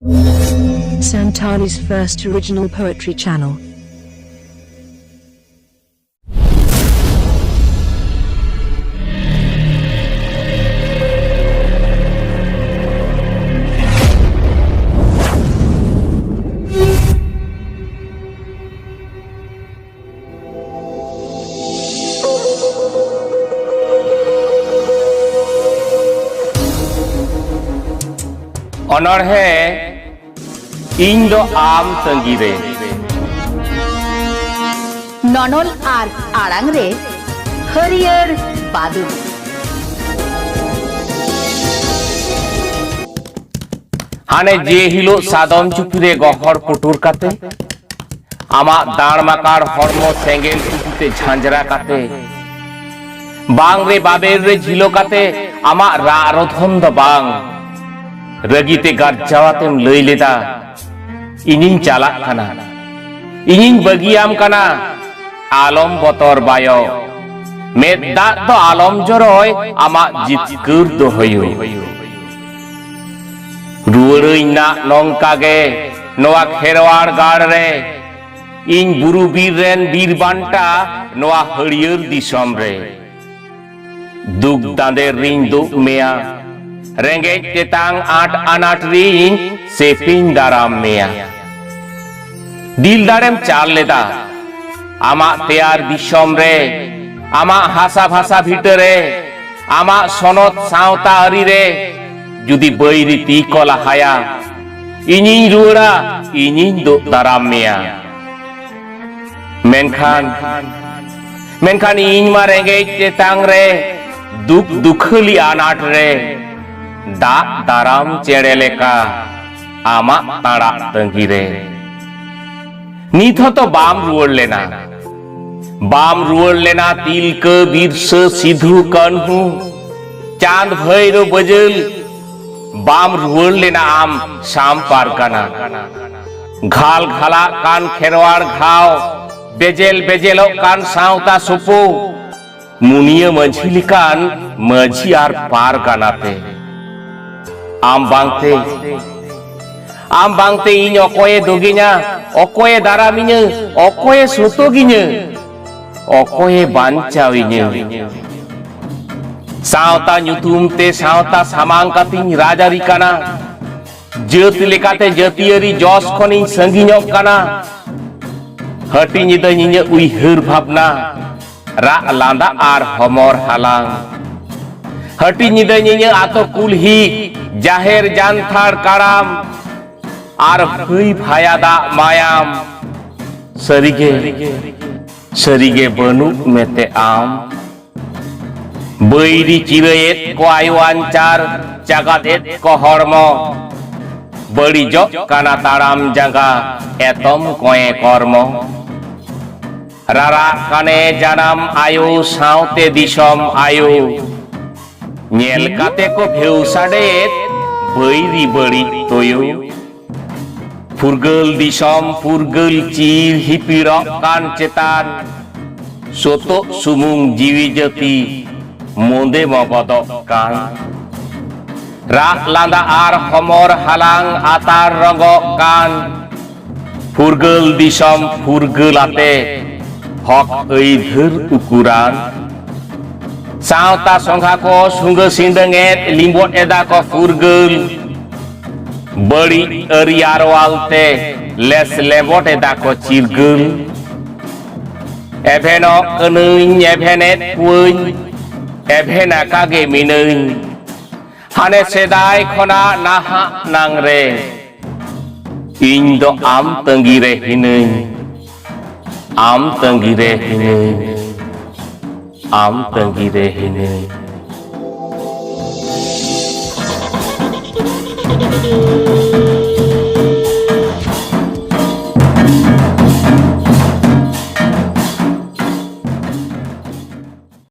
Santali's first original poetry channel. অনড়হে ইñ ᱫᱚ ᱟᱢ ᱛᱟᱸᱜᱤ ᱨᱮ ননল আর আড়াং রে হরিয়র বাদু হানে যে হিলো সাদম চুপিরে গহর পুটুর কাতে আমা দাঁড় মাকার হর্ম সেঙ্গেল চুপিতে ঝাঁঝরা কাতে বাং রে বাবের রে ঝিলো কাতে আমা রারোধন্দ বাং रगीते गार्जावातेम लई लेदा इनिं चालाक काना इनिं बगियाम काना आलम बतर बायो मेदा तो आलम जरोय आमा जितकुर दो हयो रुवरई ना नंकागे नोआ खेरवाड़ गाड़ रे इं बुरु बीर रेन बीर बांटा नोआ हरियर दिसम रे दुख दांदे रिं दुख मेया रेंगेज तेतांग आट अनाट रिंग सेपिंग दाराम मेया दिल दारेम चाल लेदा आमा तेयार दिसम रे आमा हासा भाषा भीतरे आमा सनत सावता अरी रे जुदी बैरी ती कोला हाया इनिं रुड़ा इनिं दो दाराम मेया मेनखान इñ मा रेंगेज तेतांग रे दुख दुखली अनाट रे दा दाराम चेड़े लेका आमा ताड़ा तंगी रे नीत तो बाम रुवड़ लेना तिलक बिरस सिधु कन्हु चांद भैरो बजल बाम रुवड़ लेना आम शाम पार काना घाल घाला कान खेरवाड़ घाव बेजेल बेजेलो कान सावता सुपो मुनिया मझिली कान मझी आर पार कानाते आम बांगते इñ अकोये दोगिना अकोये दारामिña अकोये सोतोगिña अकोये बांचाविña सावता ᱧᱩᱛᱩᱢ ते सावता सामांग कातिñ राजारी काना जात लेकाते जातियारी जस खनिñ संगिñok काना हटिñ इदाñiña उइहर भावना रा लांदा आर हमर हालांग हटिñ इदाñiña आतो कुलही जाहेर जानथार काराम आर भई भायादा मायाम सरिगे बनु मेते आम बैरी चिरयेत को आयुआंचार जागातेत को हर्म बड़ी जग काना ताराम जागा एतम कोए कर्म रारा काने जानाम आयु सावते दिसम आयु नेल काते को भेउसाडेत बैरी बड़ी तोयो फुरगल दिसम फुरगल चीर हिपिरक कान चेतान सोतो सुमुंग जीवी जति मोंदे मबदक कान राख लांदा आर हमर हालांग आतार रंगक कान फुरगल दिसम फुरगल आते हक ऐधर उकुरान सावता संघा को सुंग सिंदंगेत लिम्बोट एदा को फुरगल बड़ी अरियारवालते लेस लेबोट एदा को चिरगल एभेनो कनैñ एभेनेत कुñ एभेना कागे मिनैñ हाने सेदाय खना नाहा नांगरे इñ दो आम तंगी रे हिनैñ आम तंगी रे हिनैñ आम तंगी रे हिनैñ